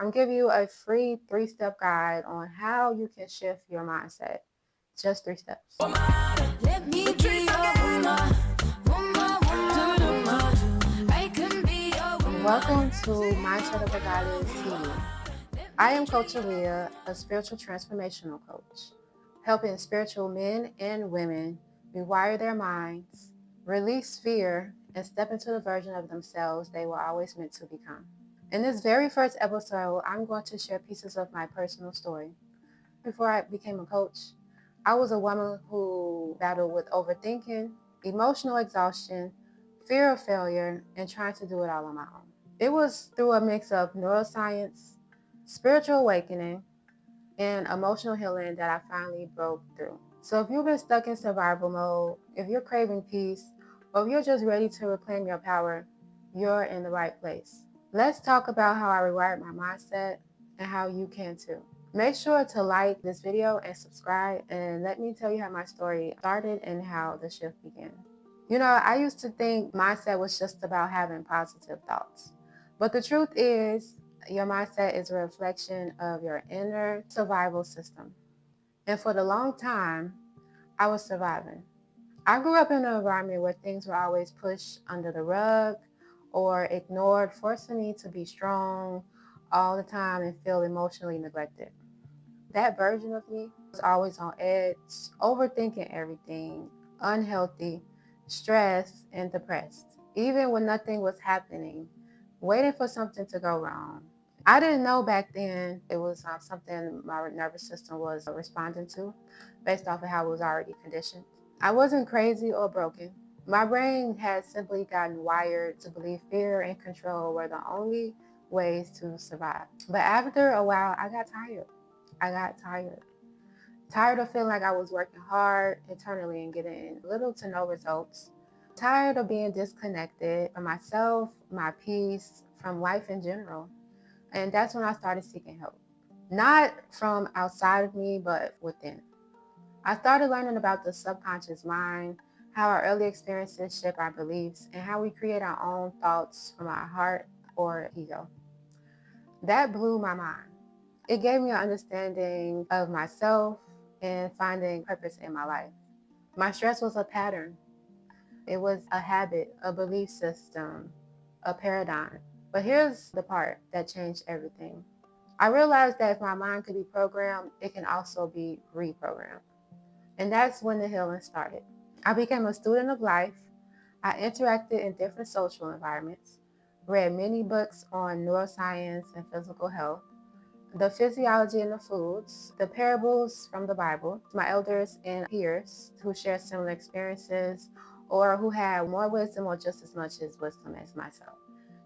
I'm giving you a free 3-step guide on how you can shift your mindset. Just 3 steps. Let me be your woman, woman, woman, woman. I can be your woman. Welcome to Mindset of a Goddess TV. I am Coach Aaliyah, a spiritual transformational coach, helping spiritual men and women rewire their minds, release fear, and step into the version of themselves they were always meant to become. In this very first episode, I'm going to share pieces of my personal story. Before I became a coach, I was a woman who battled with overthinking, emotional exhaustion, fear of failure, and trying to do it all on my own. It was through a mix of neuroscience, spiritual awakening, and emotional healing that I finally broke through. So if you've been stuck in survival mode, if you're craving peace, or if you're just ready to reclaim your power, you're in the right place. Let's talk about how I rewired my mindset and how you can too. Make sure to like this video and subscribe, and let me tell you how my story started and how the shift began. You know, I used to think mindset was just about having positive thoughts. But the truth is, your mindset is a reflection of your inner survival system. And for the long time, I was surviving. I grew up in an environment where things were always pushed under the rug or ignored, forcing me to be strong all the time and feel emotionally neglected. That version of me was always on edge, overthinking everything, unhealthy, stressed, and depressed, even when nothing was happening, waiting for something to go wrong. I didn't know back then it was something my nervous system was responding to based off of how it was already conditioned. I wasn't crazy or broken. My brain had simply gotten wired to believe fear and control were the only ways to survive. But after a while, I got tired. I got tired. Tired of feeling like I was working hard internally and getting little to no results. Tired of being disconnected from myself, my peace, from life in general. And that's when I started seeking help. Not from outside of me, but within. I started learning about the subconscious mind, how our early experiences shape our beliefs, and how we create our own thoughts from our heart or ego. That blew my mind. It gave me an understanding of myself and finding purpose in my life. My stress was a pattern. It was a habit, a belief system, a paradigm. But here's the part that changed everything. I realized that if my mind could be programmed, it can also be reprogrammed. And that's when the healing started. I became a student of life. I interacted in different social environments, read many books on neuroscience and physical health, the physiology in the foods, the parables from the Bible, my elders and peers who share similar experiences or who had more wisdom or just as much as wisdom as myself.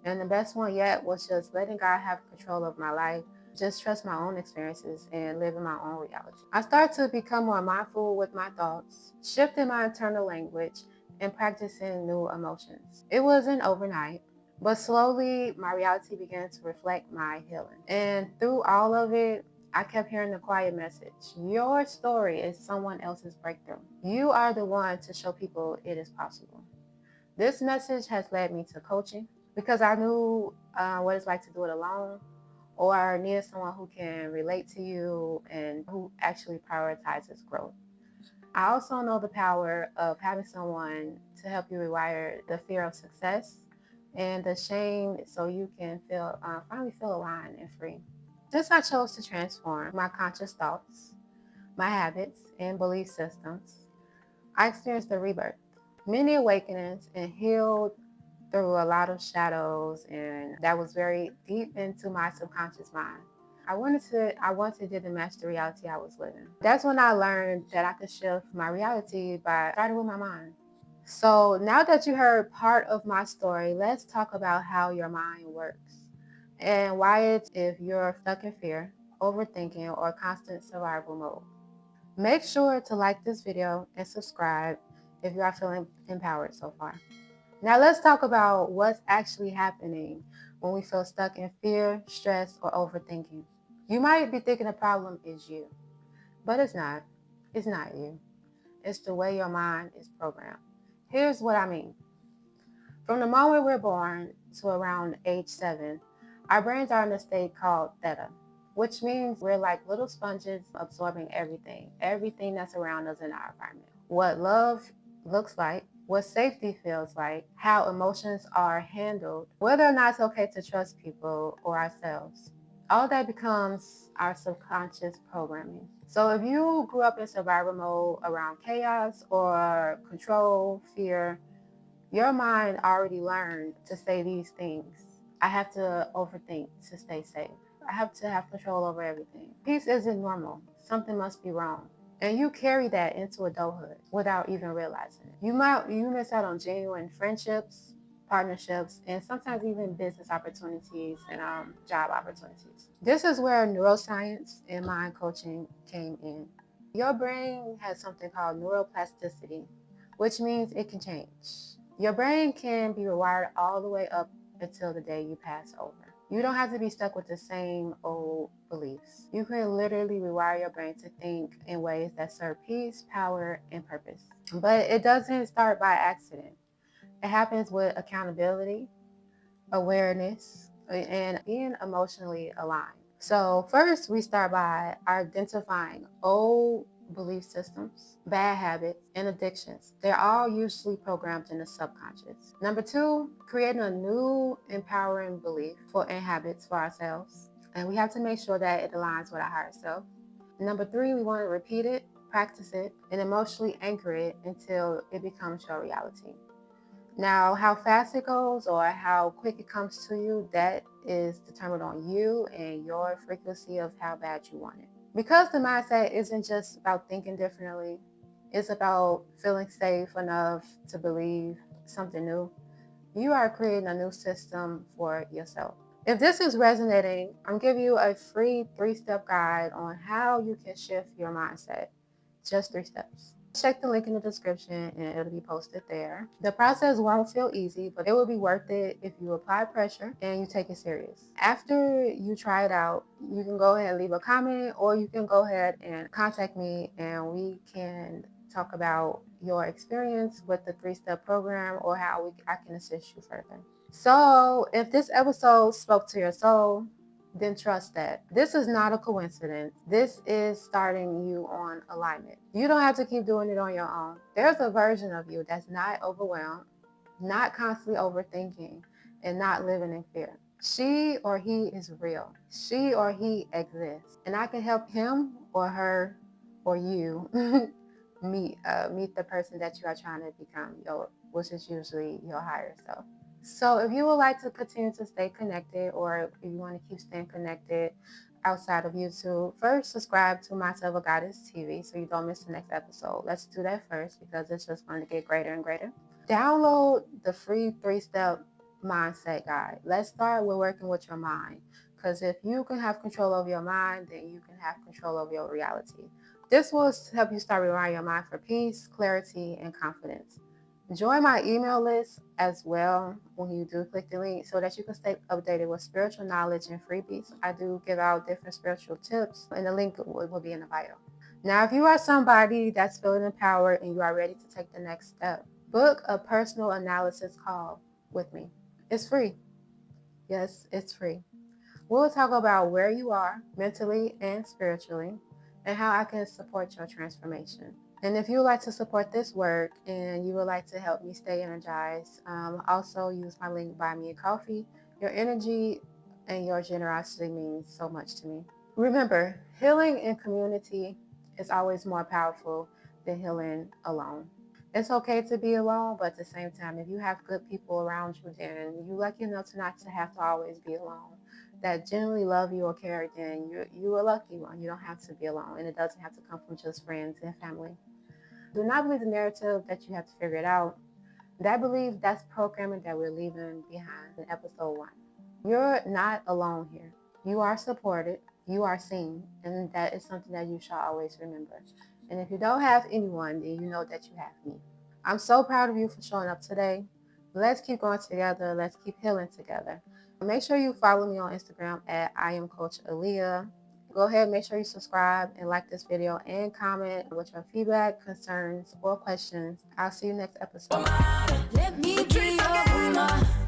And the best one yet was just letting God have control of my life, just trust my own experiences and live in my own reality. I started to become more mindful with my thoughts, shifting my internal language, and practicing new emotions. It wasn't overnight, but slowly my reality began to reflect my healing. And through all of it, I kept hearing the quiet message. Your story is someone else's breakthrough. You are the one to show people it is possible. This message has led me to coaching because I knew what it's like to do it alone, or I needed someone who can relate to you and who actually prioritizes growth. I also know the power of having someone to help you rewire the fear of success and the shame so you can finally feel aligned and free. Since I chose to transform my conscious thoughts, my habits, and belief systems, I experienced a rebirth, many awakenings, and healed through a lot of shadows, and that was very deep into my subconscious mind. I wanted it to match the reality I was living. That's when I learned that I could shift my reality by starting with my mind. So now that you heard part of my story, let's talk about how your mind works and why it's if you're stuck in fear, overthinking, or constant survival mode. Make sure to like this video and subscribe if you are feeling empowered so far. Now let's talk about what's actually happening when we feel stuck in fear, stress, or overthinking. You might be thinking the problem is you, but it's not. It's not you. It's the way your mind is programmed. Here's what I mean. From the moment we're born to around age 7, Our brains are in a state called theta, which means we're like little sponges absorbing everything that's around us in our environment. What love looks like, what safety feels like, how emotions are handled, whether or not it's okay to trust people or ourselves. All that becomes our subconscious programming. So if you grew up in survival mode around chaos or control, fear, your mind already learned to say these things. I have to overthink to stay safe. I have to have control over everything. Peace isn't normal. Something must be wrong. And you carry that into adulthood without even realizing it. You miss out on genuine friendships, partnerships, and sometimes even business opportunities and job opportunities. This is where neuroscience and mind coaching came in. Your brain has something called neuroplasticity, which means it can change. Your brain can be rewired all the way up until the day you pass over. You don't have to be stuck with the same old beliefs. You can literally rewire your brain to think in ways that serve peace, power, and purpose. But it doesn't start by accident. It happens with accountability, awareness, and being emotionally aligned. So first we start by identifying old belief systems, bad habits, and addictions. They're all usually programmed in the subconscious. Number two, creating a new empowering belief and habits for ourselves. And we have to make sure that it aligns with our higher self. Number three, we want to repeat it, practice it, and emotionally anchor it until it becomes your reality. Now, how fast it goes or how quick it comes to you, that is determined on you and your frequency of how bad you want it. Because the mindset isn't just about thinking differently, it's about feeling safe enough to believe something new. You are creating a new system for yourself. If this is resonating, I'm giving you a free 3-step guide on how you can shift your mindset. Just 3 steps. Check the link in the description and it'll be posted there. The process won't feel easy, but it will be worth it if you apply pressure and you take it serious. After you try it out, you can go ahead and leave a comment, or you can go ahead and contact me and we can talk about your experience with the 3-step program or how I can assist you further. So if this episode spoke to your soul, then trust that this is not a coincidence. This is starting you on alignment. You don't have to keep doing it on your own. There's a version of you that's not overwhelmed, not constantly overthinking, and not living in fear. She or he is real. She or he exists. And I can help him or her or you meet the person that you are trying to become, which is usually your higher self. So if you would like to continue to stay connected, or if you want to keep staying connected outside of YouTube, first subscribe to Myself a Goddess TV so you don't miss the next episode. Let's do that first because it's just going to get greater and greater. Download the free 3-step mindset guide. Let's start with working with your mind, because if you can have control over your mind, then you can have control over your reality. This will help you start rewiring your mind for peace, clarity, and confidence. Join my email list as well when you do click the link so that you can stay updated with spiritual knowledge and freebies. I do give out different spiritual tips, and the link will be in the bio. Now, if you are somebody that's feeling empowered and you are ready to take the next step, book a personal analysis call with me. It's free. Yes, it's free. We'll talk about where you are mentally and spiritually and how I can support your transformation. And if you would like to support this work and you would like to help me stay energized, also use my link, Buy Me a Coffee. Your energy and your generosity means so much to me. Remember, healing in community is always more powerful than healing alone. It's okay to be alone, but at the same time, if you have good people around you, then you lucky enough to not to have to always be alone, that genuinely love you or care, then you're a lucky one. You don't have to be alone, and it doesn't have to come from just friends and family. Do not believe the narrative that you have to figure it out. That belief, that's programming that we're leaving behind in episode 1. You're not alone here. You are supported, you are seen, and that is something that you shall always remember. And if you don't have anyone, then you know that you have me. I'm so proud of you for showing up today. Let's keep going together. Let's keep healing together. Make sure you follow me on Instagram at I am Coach Aaliyah. Go ahead, make sure you subscribe and like this video and comment with your feedback, concerns, or questions. I'll see you next episode. Let me be your woman.